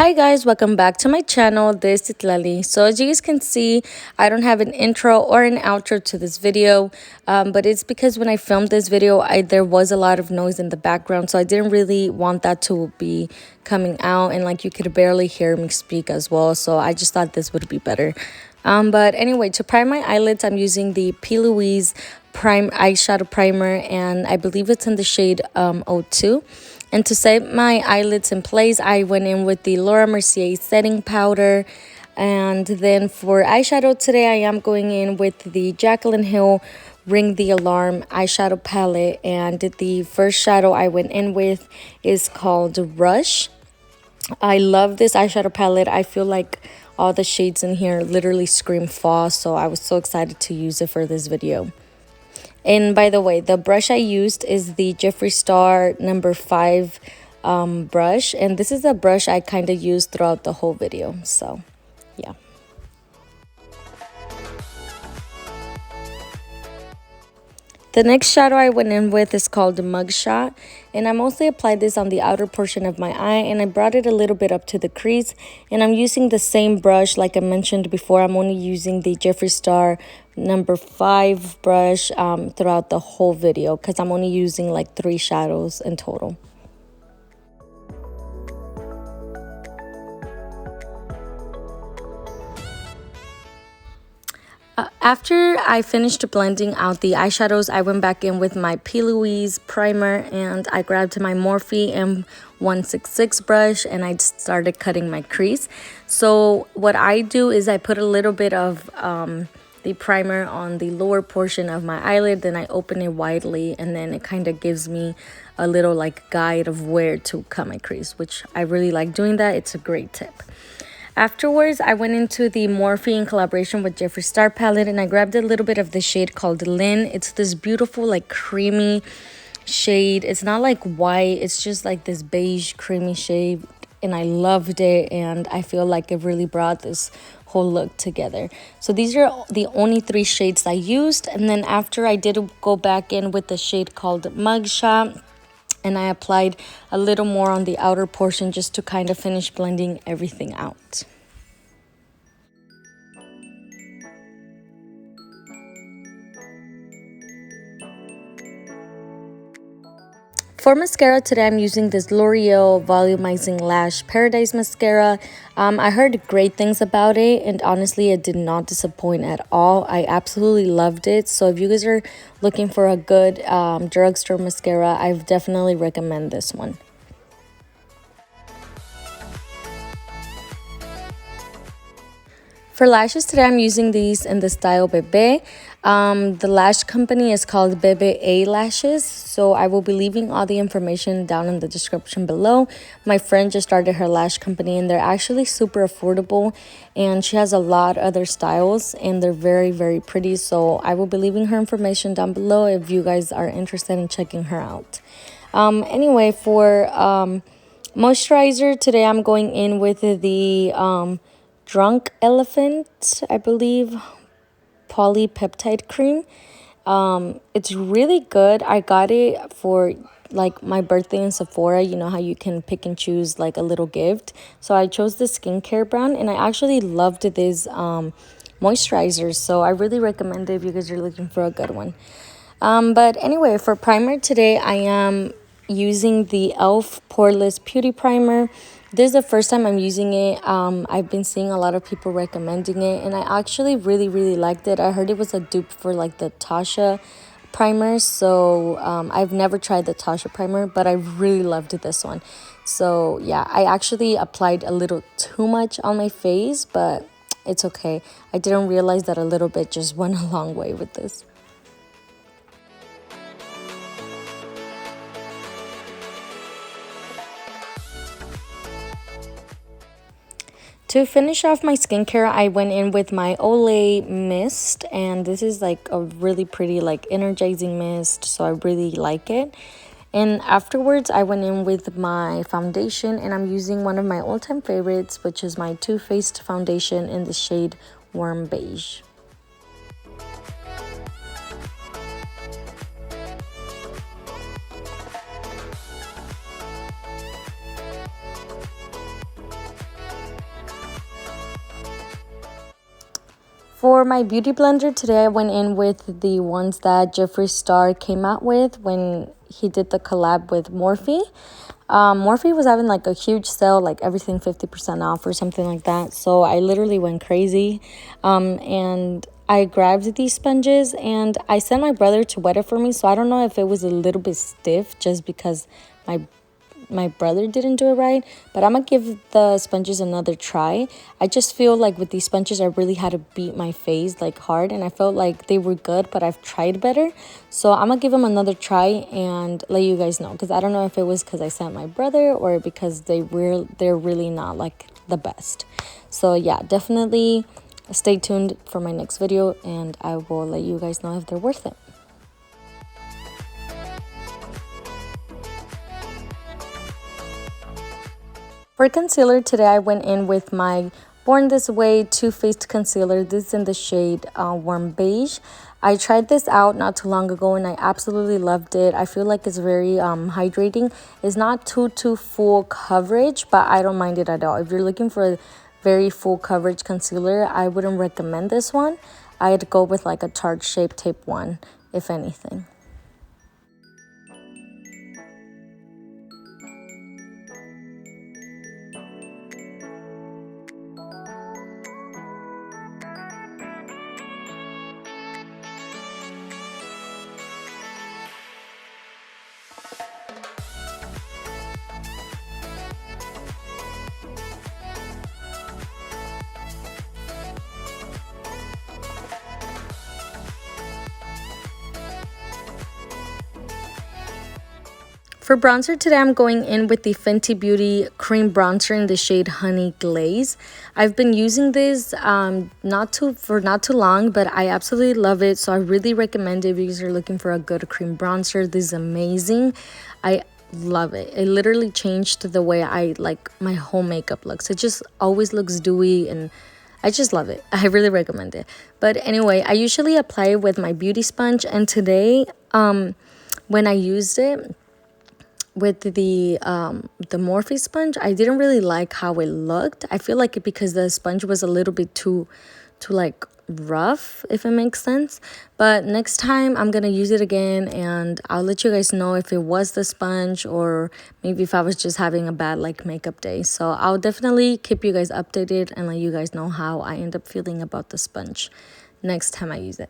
Hi guys, welcome back to my channel. This is Citlaly. So as you guys can see, I don't have an intro or an outro to this video, but it's because when I filmed this video, there was a lot of noise in the background, so I didn't really want that to be coming out, and like you could barely hear me speak as well, so I just thought this would be better. But anyway, to prime my eyelids, I'm using the P. Louise Prime Eyeshadow Primer, and I believe it's in the shade 02. And to set my eyelids in place, I went in with the Laura Mercier setting powder. And then for eyeshadow today, I am going in with the Jaclyn Hill Ring the Alarm eyeshadow palette. And the first shadow I went in with is called Rush. I love this eyeshadow palette. I feel like all the shades in here literally scream fall, so I was so excited to use it for this video. And by the way, the brush I used is the Jeffree Star number 5 brush. And this is a brush I kind of used throughout the whole video. So, yeah. The next shadow I went in with is called the Mugshot, and I mostly applied this on the outer portion of my eye, and I brought it a little bit up to the crease, and I'm using the same brush like I mentioned before. I'm only using the Jeffree Star number 5 brush throughout the whole video because I'm only using like 3 shadows in total. After I finished blending out the eyeshadows, I went back in with my P. Louise primer, and I grabbed my Morphe M166 brush and I started cutting my crease. So what I do is I put a little bit of the primer on the lower portion of my eyelid, then I open it widely, and then it kind of gives me a little like guide of where to cut my crease, which I really like doing that. It's a great tip. Afterwards, I went into the Morphe in collaboration with Jeffree Star palette, and I grabbed a little bit of the shade called Lynn. It's this beautiful like creamy shade. It's not like white, it's just like this beige creamy shade, and I loved it, and I feel like it really brought this whole look together. So these are the only 3 shades I used, and then after I did go back in with the shade called Mugshot, and I applied a little more on the outer portion just to kind of finish blending everything out. For mascara today, I'm using this L'Oreal Volumizing Lash Paradise Mascara. I heard great things about it, and honestly, it did not disappoint at all. I absolutely loved it. So if you guys are looking for a good drugstore mascara, I definitely recommend this one. For lashes today, I'm using these in the style Bebe. The lash company is called Bebe A Lashes, so I will be leaving all the information down in the description below. My friend just started her lash company, and they're actually super affordable, and she has a lot of other styles, and they're very, very pretty. So I will be leaving her information down below if you guys are interested in checking her out. Anyway, for moisturizer today, I'm going in with the Drunk Elephant, I believe, polypeptide cream. It's really good. I got it for like my birthday in Sephora. You know how you can pick and choose like a little gift. So I chose the skincare brand, and I actually loved this moisturizer. So I really recommend it if you guys are looking for a good one. But anyway, for primer today, I am using the e.l.f. Poreless Beauty Primer. This is the first time I'm using it. I've been seeing a lot of people recommending it, and I actually really, really liked it. I heard it was a dupe for like the Tasha primer, so I've never tried the Tasha primer, but I really loved this one. So yeah, I actually applied a little too much on my face, but it's okay. I didn't realize that a little bit just went a long way with this. To finish off my skincare, I went in with my Olay mist, and this is like a really pretty like energizing mist, so I really like it. And afterwards, I went in with my foundation, and I'm using one of my all-time favorites, which is my Too Faced foundation in the shade Warm Beige. For my beauty blender today, I went in with the ones that Jeffree Star came out with when he did the collab with Morphe. Morphe was having like a huge sale, like everything 50% off or something like that. So I literally went crazy. And I grabbed these sponges and I sent my brother to wet it for me. So I don't know if it was a little bit stiff just because my brother didn't do it right, but I'm gonna give the sponges another try. I just feel like with these sponges I really had to beat my face like hard, and I felt like they were good, but I've tried better. So I'm gonna give them another try and let you guys know, because I don't know if it was because I sent my brother or because they're really not like the best. So yeah, definitely stay tuned for my next video and I will let you guys know if they're worth it. For concealer today, I went in with my Born This Way Too Faced concealer. This is in the shade Warm Beige. I tried this out not too long ago and I absolutely loved it. I feel like it's very hydrating. It's not too full coverage, but I don't mind it at all. If you're looking for a very full coverage concealer, I wouldn't recommend this one. I'd go with like a Tarte Shape Tape one, if anything. For bronzer today, I'm going in with the Fenty Beauty Cream Bronzer in the shade Honey Glaze. I've been using this not too long, but I absolutely love it. So I really recommend it if you're looking for a good cream bronzer. This is amazing. I love it. It literally changed the way I like my whole makeup looks. It just always looks dewy and I just love it. I really recommend it. But anyway, I usually apply it with my beauty sponge, and today when I used it with the Morphe sponge, I didn't really like how it looked. I feel like it because the sponge was a little bit too like rough, if it makes sense. But next time I'm gonna use it again and I'll let you guys know if it was the sponge or maybe if I was just having a bad like makeup day. So I'll definitely keep you guys updated and let you guys know how I end up feeling about the sponge next time I use it.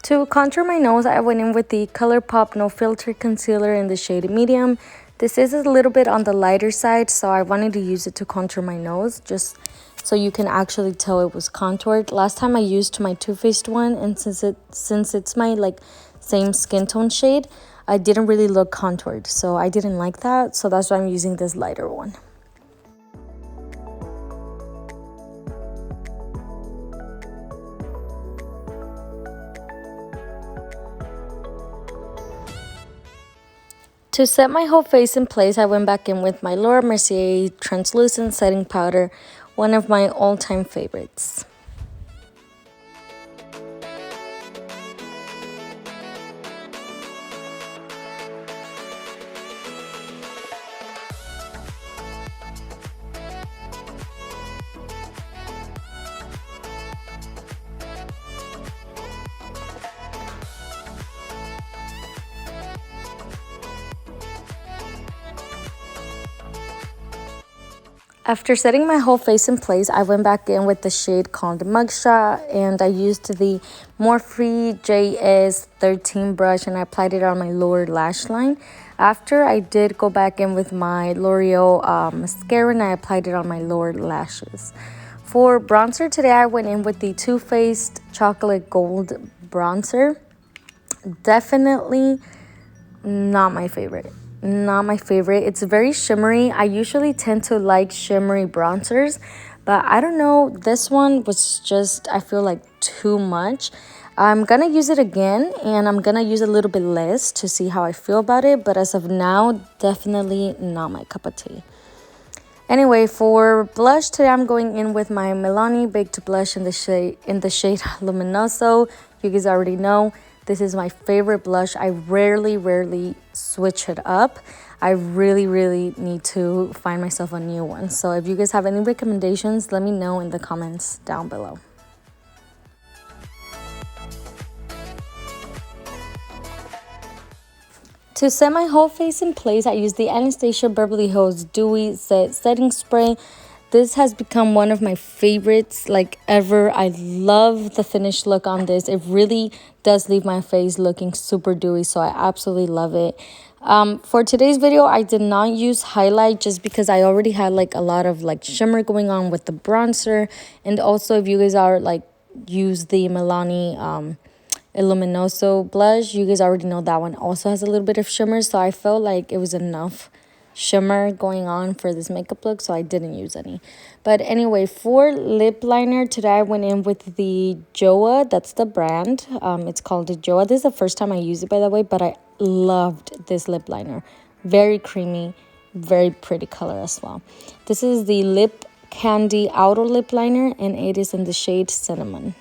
To contour my nose, I went in with the ColourPop No Filter Concealer in the shade Medium. This is a little bit on the lighter side, so I wanted to use it to contour my nose, just so you can actually tell it was contoured. Last time I used my Too Faced one, and since it's my like same skin tone shade, I didn't really look contoured, so I didn't like that. So that's why I'm using this lighter one. To set my whole face in place, I went back in with my Laura Mercier Translucent Setting Powder, one of my all-time favorites. After setting my whole face in place, I went back in with the shade called Mugshot, and I used the Morphe JS 13 brush and I applied it on my lower lash line. After, I did go back in with my L'Oreal mascara and I applied it on my lower lashes. For bronzer today, I went in with the Too Faced Chocolate Gold bronzer. Definitely not my favorite. Not my favorite. It's very shimmery. I usually tend to like shimmery bronzers, but I don't know, this one was just, I feel like, too much. I'm gonna use it again and I'm gonna use a little bit less to see how I feel about it, but as of now, definitely not my cup of tea. Anyway, for blush today, I'm going in with my Milani Baked Blush in the shade Luminoso. You guys already know this is my favorite blush. I rarely switch it up. I really need to find myself a new one. So if you guys have any recommendations, let me know in the comments down below. To set my whole face in place, I used the Anastasia Beverly Hills Dewy Setting Spray. This has become one of my favorites like ever. I love the finished look on this. It really does leave my face looking super dewy, so I absolutely love it. For today's video, I did not use highlight just because I already had like a lot of like shimmer going on with the bronzer. And also, if you guys are like use the Milani Illuminoso blush, you guys already know that one also has a little bit of shimmer, so I felt like it was enough shimmer going on for this makeup look, so I didn't use any. But anyway, for lip liner today, I went in with the Joa. That's the brand. It's called the Joa. This is the first time I use it, by the way, but I loved this lip liner. Very creamy, very pretty color as well. This is the Lip Candy Outer Lip Liner, and it is in the shade Cinnamon.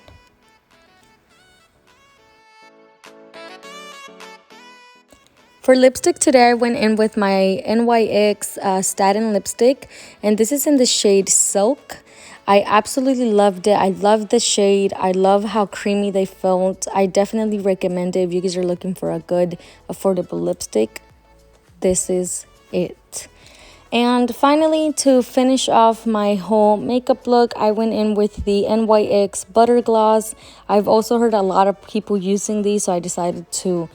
For lipstick today, I went in with my NYX Statin lipstick, and this is in the shade Silk. I absolutely loved it. I love the shade. I love how creamy they felt. I definitely recommend it if you guys are looking for a good, affordable lipstick. This is it. And finally, to finish off my whole makeup look, I went in with the NYX Butter Gloss. I've also heard a lot of people using these, so I decided to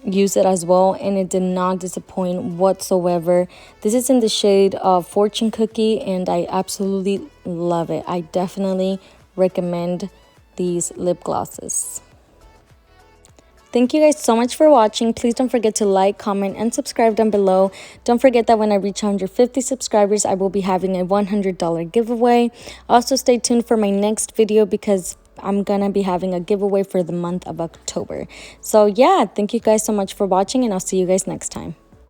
use it as well, and it did not disappoint whatsoever. This is in the shade of Fortune Cookie, and I absolutely love it. I definitely recommend these lip glosses. Thank you guys so much for watching. Please don't forget to like, comment, and subscribe down below. Don't forget that when I reach 150 subscribers, I will be having a $100 giveaway. Also, stay tuned for my next video because I'm gonna be having a giveaway for the month of October. So yeah, thank you guys so much for watching, and I'll see you guys next time.